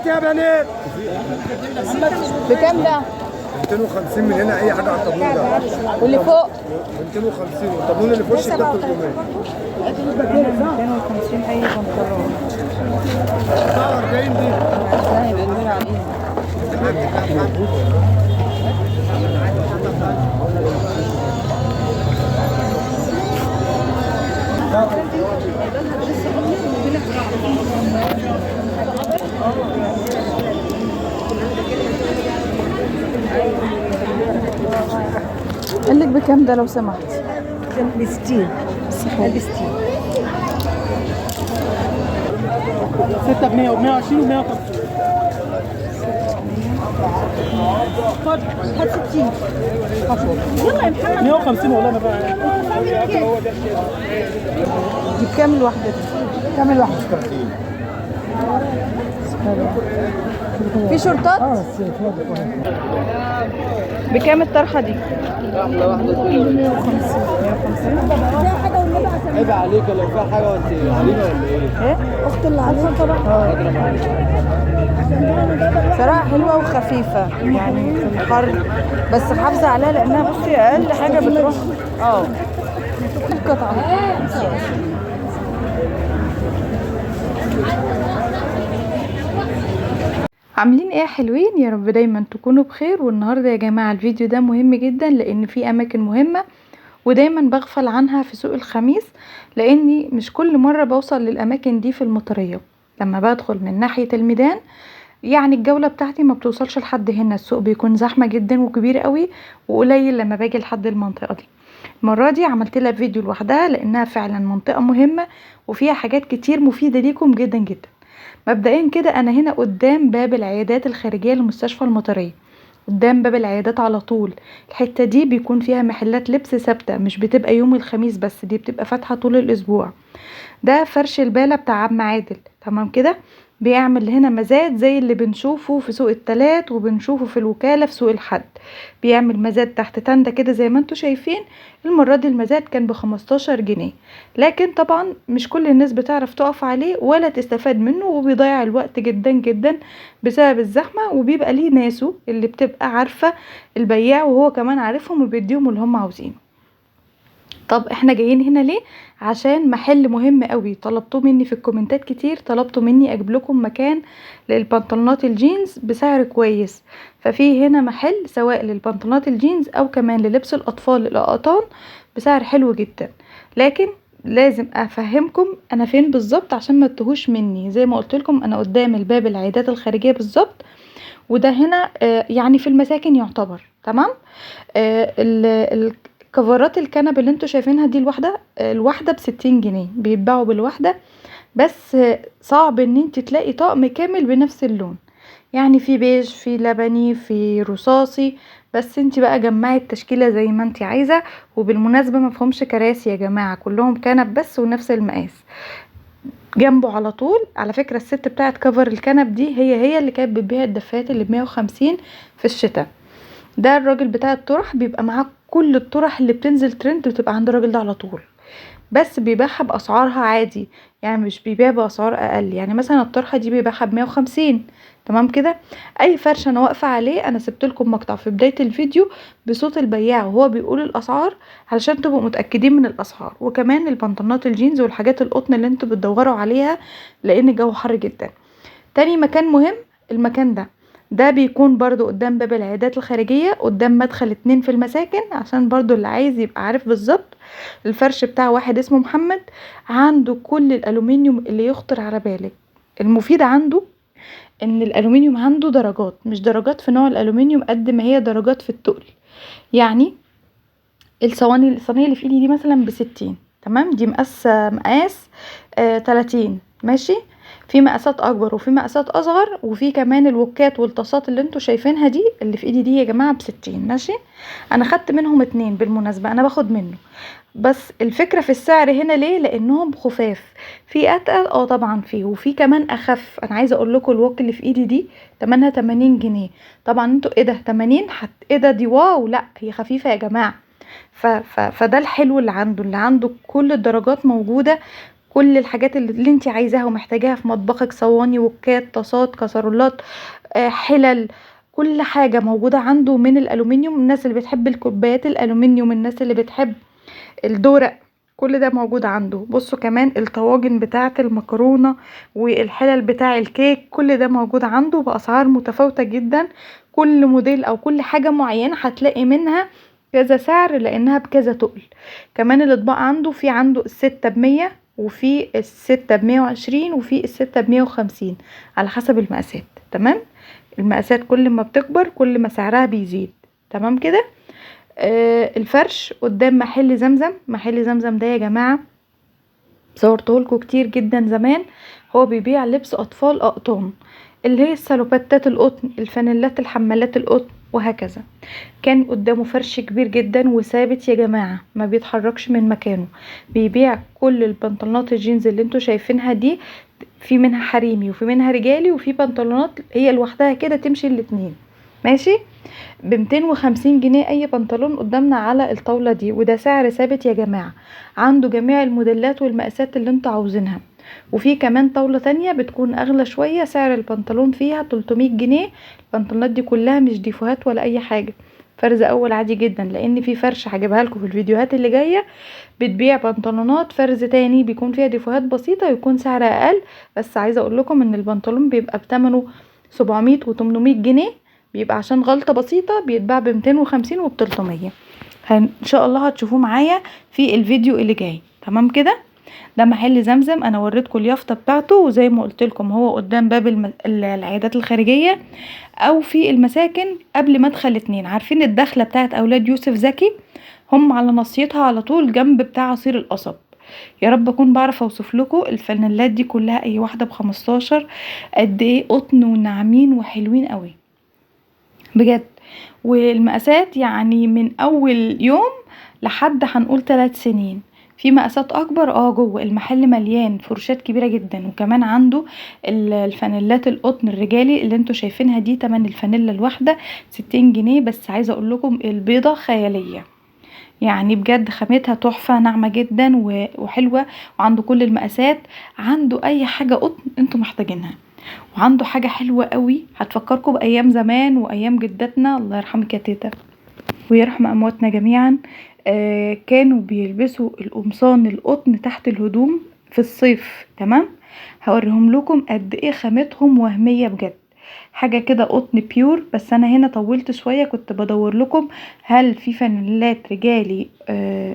بنات يا بنات. بكام ده؟ 250 من هنا اي حاجه على الطابلون ده. واللي فوق 250 والطابلون اللي في وشك ده 300. 250 اي بنطلون. 49 دي. قال لك بكام ده لو سمحت؟ ب 60 ب 60 6 ب 100 و 120 و 150. هات 60 يلا يا محمد 150 والله ما بقى. دي بكام الواحدة دي؟ كام الواحدة؟ في شورتات؟ بكام الطرحة دي؟ واحدة واحدة 150 عيب عليك لو فيها حاجة وانت علينا ولا ايه؟ ايه؟ اخت اللي عليها طبعا. صراحة حلوة وخفيفة يعني في الحر، بس حافظة عليها لانها بصي اقل حاجة بتروح القطعة. عاملين ايه يا حلوين؟ يا رب دايما تكونوا بخير. والنهارده يا جماعه الفيديو ده مهم جدا لان في اماكن مهمه ودايما بغفل عنها في سوق الخميس، لاني مش كل مره بوصل للاماكن دي في المطريه. لما بدخل من ناحيه الميدان يعني الجوله بتاعتي ما بتوصلش لحد هنا، السوق بيكون زحمه جدا وكبير قوي، وقليل لما باجي لحد المنطقه دي. المره دي عملت لها فيديو لوحدها لانها فعلا منطقه مهمه وفيها حاجات كتير مفيده ليكم جدا جدا. مبدئيا كده انا هنا قدام باب العيادات الخارجيه للمستشفى المطريه، قدام باب العيادات على طول. الحته دي بيكون فيها محلات لبس ثابته، مش بتبقى يوم الخميس بس، دي بتبقى فاتحه طول الاسبوع. ده فرش البالة بتاع عم عادل، تمام كده. بيعمل هنا مزاد زي اللي بنشوفه في سوق التلات وبنشوفه في الوكالة في سوق الحد. بيعمل مزاد تحت تندة كده زي ما انتوا شايفين. المرة دي المزاد كان ب15 جنيه، لكن طبعا مش كل الناس بتعرف تقف عليه ولا تستفاد منه، وبيضيع الوقت جدا جدا بسبب الزحمة. وبيبقى ليه ناسه اللي بتبقى عارفة البياع وهو كمان عارفهم وبيديهم اللي هم عاوزينه. طب احنا جايين هنا ليه؟ عشان محل مهم قوي طلبتوه مني في الكومنتات كتير، طلبتوا مني اجيب لكم مكان للبنطلونات الجينز بسعر كويس. ففي هنا محل سواء للبنطلونات الجينز او كمان للبس الاطفال الاقطان بسعر حلو جدا. لكن لازم افهمكم انا فين بالظبط عشان ما تتوهوش مني. زي ما قلت لكم انا قدام الباب العيادات الخارجيه بالظبط، وده هنا يعني في المساكن يعتبر تمام. كفرات الكنب اللي انتوا شايفينها دي الواحدة ب60 جنيه، بيتباعوا بالواحدة. بس صعب ان انت تلاقي طقم كامل بنفس اللون، يعني في بيج، في لبني، في رصاصي، بس انت بقى جمعي التشكيلة زي ما انت عايزة. وبالمناسبة مفهومش كراسي يا جماعة، كلهم كنب بس ونفس المقاس. جنبه على طول على فكرة الست بتاعت كفر الكنب دي هي اللي كانت بتبيع الدفايات اللي ب150 في الشتاء. ده الراجل بتاع الطرح، بيبقى معاه كل الطرح اللي بتنزل ترند بتبقى عند الراجل ده على طول، بس بيبيعها باسعارها عادي، يعني مش بيبيع باسعار اقل. يعني مثلا الطرحه دي بيبيعها ب150، تمام كده. اي فرش انا واقفه عليه، انا سبت لكم مقطع في بدايه الفيديو بصوت البياع وهو بيقول الاسعار علشان تبقوا متاكدين من الاسعار. وكمان البنطلونات الجينز والحاجات القطن اللي انتوا بتدوروا عليها لان الجو حر جدا. تاني مكان مهم المكان ده بيكون برضو قدام باب العيادات الخارجية، قدام مدخل 2 في المساكن، عشان برضو اللي عايز يبقى عارف بالظبط. الفرش بتاع واحد اسمه محمد، عنده كل الالومنيوم اللي يخطر على بالك. المفيد عنده ان الالومنيوم عنده درجات، مش درجات في نوع الالومنيوم قد ما هي درجات في التقل. يعني الصينية اللي في ايدي دي مثلا ب60، تمام، دي مقاس 30 ماشي. في مقاسات اكبر وفي مقاسات اصغر، وفي كمان الوكات والطاسات اللي انتوا شايفينها دي اللي في ايدي دي يا جماعه ب60 ماشي. انا خدت منهم 2 بالمناسبه، انا باخد منه. بس الفكره في السعر هنا ليه؟ لانهم خفاف. في اتقل طبعا فيه، وفي كمان اخف. انا عايزه اقول لكم الوك اللي في ايدي دي تمنها 80 جنيه. طبعا انتوا ايه ده 80 ايه ده دي واو، لا هي خفيفه يا جماعه. فده الحلو اللي عنده كل الدرجات موجوده، كل الحاجات اللي انت عايزاها ومحتاجاها في مطبخك، صواني، وكات، طاسات، كسرولات، حلل، كل حاجة موجودة عنده من الألومنيوم. الناس اللي بتحب الكوبايات الألومنيوم، الناس اللي بتحب الدورق، كل ده موجود عنده. بصوا كمان الطواجن بتاعة المكرونة والحلل بتاع الكيك، كل ده موجود عنده بأسعار متفاوتة جدا. كل موديل او كل حاجة معينة هتلاقي منها كذا سعر لانها بكذا تقل. كمان الاطباق عنده، في عنده الستة ب100 وفي الستة ب120 وفي الستة ب150 على حسب المقاسات. تمام، المقاسات كل ما بتكبر كل ما سعرها بيزيد. تمام كده. الفرش قدام محل زمزم. محل زمزم ده يا جماعة صورتهولكوا كتير جدا زمان، هو بيبيع لبس اطفال اقطان، اللي هي السلوباتات القطن، الفانيلات، الحمالات القطن، وهكذا. كان قدامه فرش كبير جدا وثابت يا جماعة، ما بيتحركش من مكانه. بيبيع كل البنطلونات الجينز اللي انتوا شايفينها دي، في منها حريمي وفي منها رجالي، وفي بنطلونات هي لوحدها كده تمشي الاتنين ماشي. ب250 جنيه اي بنطلون قدامنا على الطاولة دي، وده سعر ثابت يا جماعة. عنده جميع الموديلات والمقاسات اللي انتوا عاوزينها. وفي كمان طاولة تانية بتكون اغلى شوية، سعر البنطلون فيها 300 جنيه. البنطلونات دي كلها مش ديفوهات ولا اي حاجة، فرز اول عادي جدا، لان في فرش هجيبها لكم في الفيديوهات اللي جاية بتبيع بنطلونات فرز تاني بيكون فيها ديفوهات بسيطة ويكون سعرها اقل. بس عايزة اقول لكم ان البنطلون بيبقى بتمنه 700 و800 جنيه، بيبقى عشان غلطة بسيطة بيتباع ب250 وب300. ان شاء الله هتشوفوه معايا في الفيديو اللي جاي. تمام كده. ده محل زمزم، انا وريتكم اليافطة بتاعته، وزي ما قلت لكم هو قدام باب العيادات الخارجية او في المساكن قبل مدخل 2. عارفين الدخلة بتاعت اولاد يوسف زكي؟ هم على نصيتها على طول جنب بتاع عصير القصب. يا رب اكون بعرف اوصف لكم الفانيلات دي كلها، اي واحدة ب15، قد ايه قطن وناعمين وحلوين قوي بجد. والمقاسات يعني من اول يوم لحد هنقول 3 سنين. في مقاسات اكبر جوه المحل مليان فرشات كبيره جدا. وكمان عنده الفانيلات القطن الرجالي اللي انتوا شايفينها دي، تمن الفانيلا الواحده 60 جنيه بس. عايزه اقول لكم البيضه خياليه يعني بجد، خامتها تحفه، ناعمه جدا وحلوه. وعنده كل المقاسات، عنده اي حاجه قطن انتوا محتاجينها. وعنده حاجه حلوه قوي هتفكركم بايام زمان وايام جدتنا، الله يرحمك يا تيتا ويرحم امواتنا جميعا. كانوا بيلبسوا القمصان القطن تحت الهدوم في الصيف. تمام، هوريهم لكم قد ايه خامتهم وهميه بجد، حاجه كده قطن بيور. بس انا هنا طولت شويه، كنت بدور لكم هل في فانيلات رجالي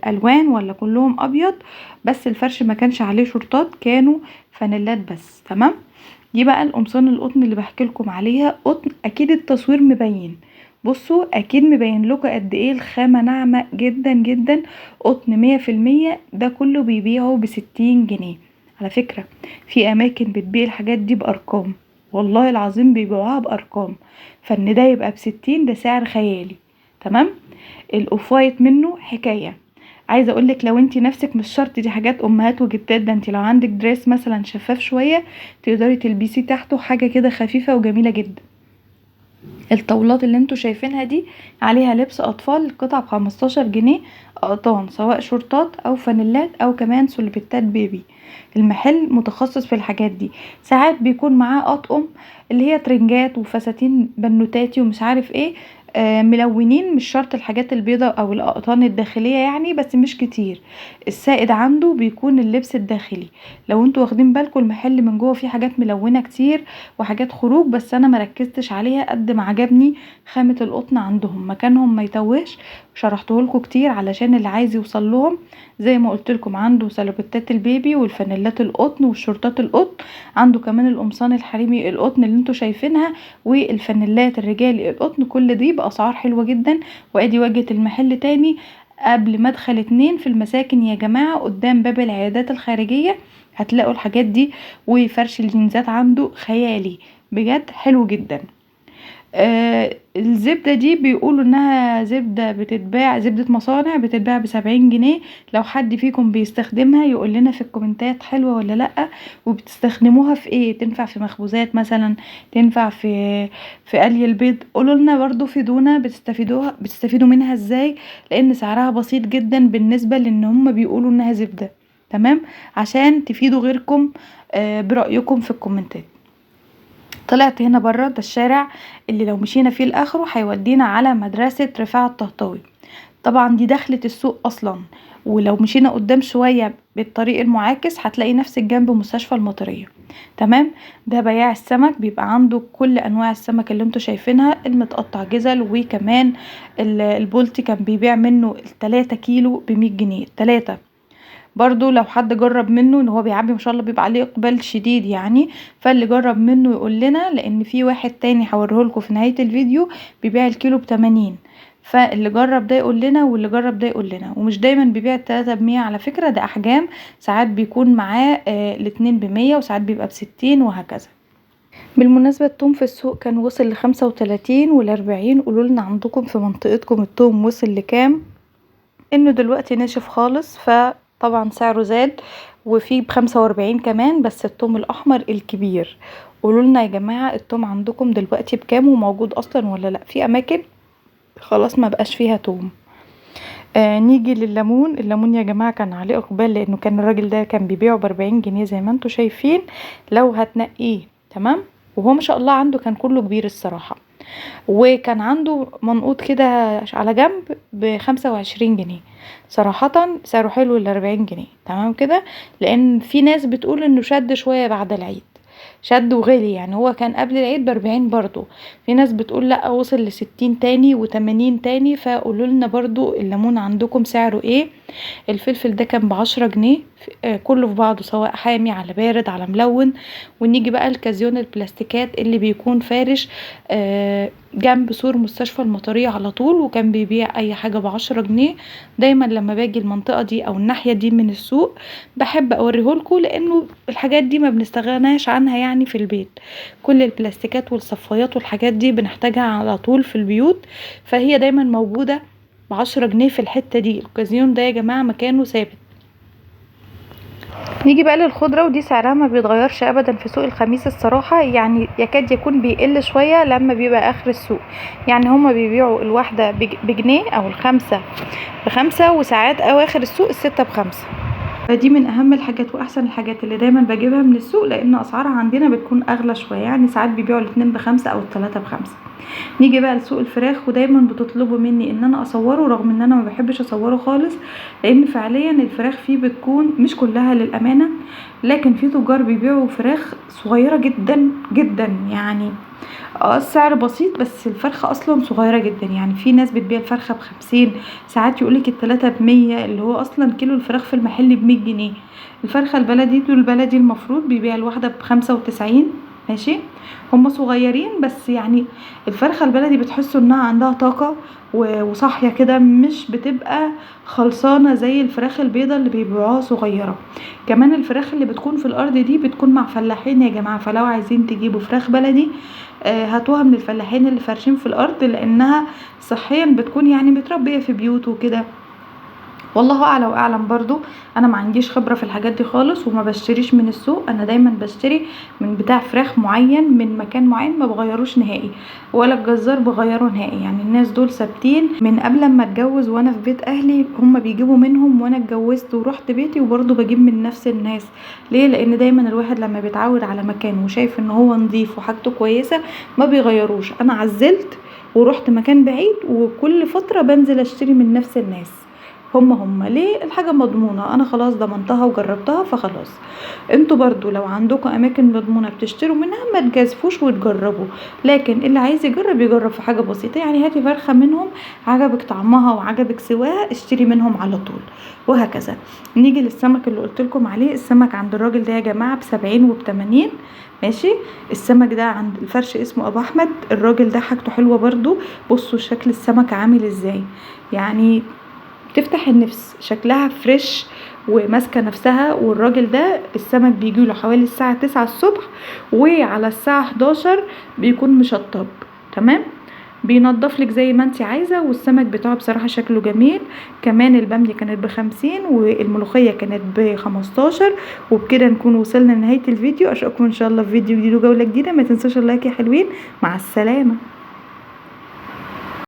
الوان ولا كلهم ابيض، بس الفرش ما كانش عليه شرطات، كانوا فانيلات بس. تمام. دي بقى القمصان القطن اللي بحكي لكم عليها، قطن اكيد التصوير مبين. بصوا اكيد مبين لكم قد ايه الخامة ناعمة جدا جدا، قطن 100%. ده كله بيبيعه ب60 جنيه. على فكرة في اماكن بتبيع الحاجات دي بارقام، والله العظيم بيبيعوها بارقام، فان ده يبقى ب60 ده سعر خيالي. تمام. الاوف وايت منه حكاية. عايزه اقولك لو انتي نفسك مش شرط، دي حاجات امهات وجدات، ده انتي لو عندك دريس مثلا شفاف شويه تقدري تلبسيه تحته حاجه كده خفيفه وجميله جدا. الطاولات اللي انتوا شايفينها دي عليها لبس اطفال، القطعه ب15 جنيه قطان، سواء شورتات او فانيلات او كمان سلوبيتات بيبي. المحل متخصص في الحاجات دي. ساعات بيكون معاه اطقم اللي هي ترنجات وفساتين بنوتاتي ومش عارف ايه، ملونين، مش شرط الحاجات البيضة او الاقطان الداخلية يعني، بس مش كتير. السائد عنده بيكون اللبس الداخلي. لو انتوا واخدين بالكم المحل من جوه فيه حاجات ملونة كتير وحاجات خروج، بس انا مركزتش عليها قد ما عجبني خامة القطن عندهم، مكانهم ما يتوهش. شرحته لكم كتير علشان اللي عايز يوصل لهم. زي ما قلت لكم عنده سلوبيتات البيبي والفانيلات القطن والشورتات القطن، عنده كمان القمصان الحريمي القطن اللي انتوا شايفينها والفانيلات الرجالي القطن، كل دي باسعار حلوه جدا. وادي واجهه المحل تاني قبل مدخل 2 في المساكن يا جماعه، قدام باب العيادات الخارجيه هتلاقوا الحاجات دي. وفرش الجينزات عنده خيالي بجد، حلو جدا. الزبدة دي بيقولوا انها زبدة بتتباع، زبدة مصانع بتتباع ب70 جنيه. لو حد فيكم بيستخدمها يقول لنا في الكومنتات حلوة ولا لأ، وبتستخدموها في ايه. تنفع في مخبوزات مثلا، تنفع في قلي البيض. قولوا لنا برضو، فيدونا بتستفيدوا منها ازاي، لان سعرها بسيط جدا بالنسبة لان هم بيقولوا انها زبدة. تمام، عشان تفيدوا غيركم برأيكم في الكومنتات. طلعت هنا بره، ده الشارع اللي لو مشينا فيه لاخره هيودينا على مدرسة رفاعة الطهطاوي. طبعا دي دخلة السوق اصلا، ولو مشينا قدام شوية بالطريق المعاكس هتلاقي نفسك جنب مستشفى المطرية. تمام. ده بياع السمك، بيبقى عنده كل انواع السمك اللي انتوا شايفينها، المتقطع جزل، وكمان البولتي كان بيبيع منه 3 كيلو ب100 جنيه 3. برضو لو حد جرب منه ان هو بيعبي ما شاء الله بيبقى عليه اقبال شديد يعني، فاللي جرب منه يقول لنا، لان في واحد تاني هوريهولكوا في نهاية الفيديو بيبيع الكيلو ب80. فاللي جرب ده يقول لنا، واللي جرب ده يقول لنا. ومش دايما بيبيع ال3 ب100 على فكرة، ده احجام، ساعات بيكون معاه الاتنين ب100 وساعات بيبقى ب60 وهكذا. بالمناسبة التوم في السوق كان وصل ل35 وال40. قولولنا عندكم في منطقتكم التوم وصل لكام؟ انه دلوقتي ناشف خالص، فطبعا سعره زاد، وفي ب45 كمان، بس التوم الاحمر الكبير. قولولنا يا جماعة التوم عندكم دلوقتي بكام، وموجود اصلا ولا لا؟ في اماكن خلاص ما بقاش فيها توم. نيجي للليمون. الليمون يا جماعة كان عليه اقبال، لانه كان الراجل ده كان بيبيعه ب40 جنيه زي ما انتوا شايفين لو هتنقيه. تمام. وهو ما شاء الله عنده كان كله كبير الصراحة، وكان عنده منقوط كده على جنب ب25 جنيه. صراحة سعره حلو ل40 جنيه. تمام كده، لان في ناس بتقول انه شد شوية بعد العيد، شد وغالي يعني. هو كان قبل العيد ب40 برضو، في ناس بتقول لا وصل ل60 تاني و80 تاني. فقولولنا برضو الليمون عندكم سعره ايه. الفلفل ده كان ب10 جنيه كله في بعضه، سواء حامي على بارد على ملون. ونيجي بقى الكازيون البلاستيكات اللي بيكون فارش جنب سور مستشفى المطرية على طول، وكان بيبيع اي حاجة ب10 جنيه. دايما لما باجي المنطقة دي او الناحية دي من السوق بحب اوريهولكوا، لانه الحاجات دي ما بنستغناش عنها يعني في البيت. كل البلاستيكات والصفايات والحاجات دي بنحتاجها على طول في البيوت، فهي دايما موجودة ب10 جنيه في الحتة دي. الكازيون ده يا جماعة مكانه ثابت. نيجي بقى للخضرة، ودي سعرها ما بيتغيرش ابدا في سوق الخميس الصراحة، يعني يكاد يكون بيقل شوية لما بيبقى اخر السوق. يعني هما بيبيعوا الواحدة بجنيه او الخمسة ب5، وساعات اواخر السوق ال6 ب5. فدي من اهم الحاجات واحسن الحاجات اللي دايما بجيبها من السوق، لان اسعارها عندنا بتكون اغلى شوية، يعني ساعات بيبيعوا ال2 ب5 او ال3 ب5. نيجي بقى لسوق الفراخ، ودايما بتطلبوا مني ان انا اصوره، رغم ان انا ما بحبش اصوره خالص، لان فعليا الفراخ فيه بتكون مش كلها للامانة، لكن في تجار بيبيعوا فراخ صغيرة جدا جدا، يعني السعر بسيط بس الفرخة اصلا صغيرة جدا. يعني في ناس بتبيع الفرخة ب50، ساعات يقولك ال3 ب100، اللي هو اصلا كيلو الفراخ في المحل ب100 جنيه. الفرخة البلدي دول البلدي المفروض بيبيع الواحدة ب95. ماشي، هم صغيرين بس يعني الفرخة البلدي بتحسوا انها عندها طاقة وصحية كده، مش بتبقى خلصانة زي الفراخ البيضة اللي بيبيعوها صغيرة. كمان الفراخ اللي بتكون في الارض دي بتكون مع فلاحين يا جماعة، فلو عايزين تجيبوا فراخ بلدي هاتوها من الفلاحين اللي فارشين في الارض، لانها صحيا بتكون يعني متربية في بيوت وكده. والله اعلى واعلم. برضو انا ما عنديش خبرة في الحاجات دي خالص، وما بشتريش من السوق، انا دايما بشتري من بتاع فراخ معين من مكان معين ما بغيروش نهائي، ولا الجزار بغيره نهائي. يعني الناس دول ثابتين من قبل ما اتجوز، وانا في بيت اهلي هم بيجيبوا منهم، وانا اتجوزت ورحت بيتي وبرضو بجيب من نفس الناس. ليه؟ لان دايما الواحد لما بيتعود على مكان وشايف ان هو نظيف وحاجته كويسة ما بيغيروش. انا عزلت ورحت مكان بعيد، وكل فترة بنزل اشتري من نفس الناس. هم ليه؟ الحاجة مضمونة، انا خلاص ضمنتها وجربتها، فخلاص انتوا برضو لو عندكم اماكن مضمونة بتشتروا منها ما تجازفوش وتجربوا. لكن اللي عايز يجرب في حاجة بسيطة، يعني هاتي فرخة منهم عجبك طعمها وعجبك سواها اشتري منهم على طول، وهكذا. نيجي للسمك اللي قلتلكم عليه. السمك عند الراجل ده يا جماعة ب70 وب80. ماشي، السمك ده عند الفرش اسمه ابو احمد. الراجل ده حاجته حلوة برضو. بصوا شكل السمك عامل ازاي، يعني تفتح النفس، شكلها فريش وماسكه نفسها. والراجل ده السمك بيجيله حوالي الساعه 9 الصبح، وعلى الساعه 11 بيكون مشطب. تمام، بينضف لك زي ما انت عايزه، والسمك بتاعه بصراحه شكله جميل. كمان الباميه كانت ب50، والملوخيه كانت ب15. وبكده نكون وصلنا لنهايه الفيديو. اشوفكم ان شاء الله في فيديو جديد وجوله جديده. ما تنسوش اللايك يا حلوين. مع السلامه.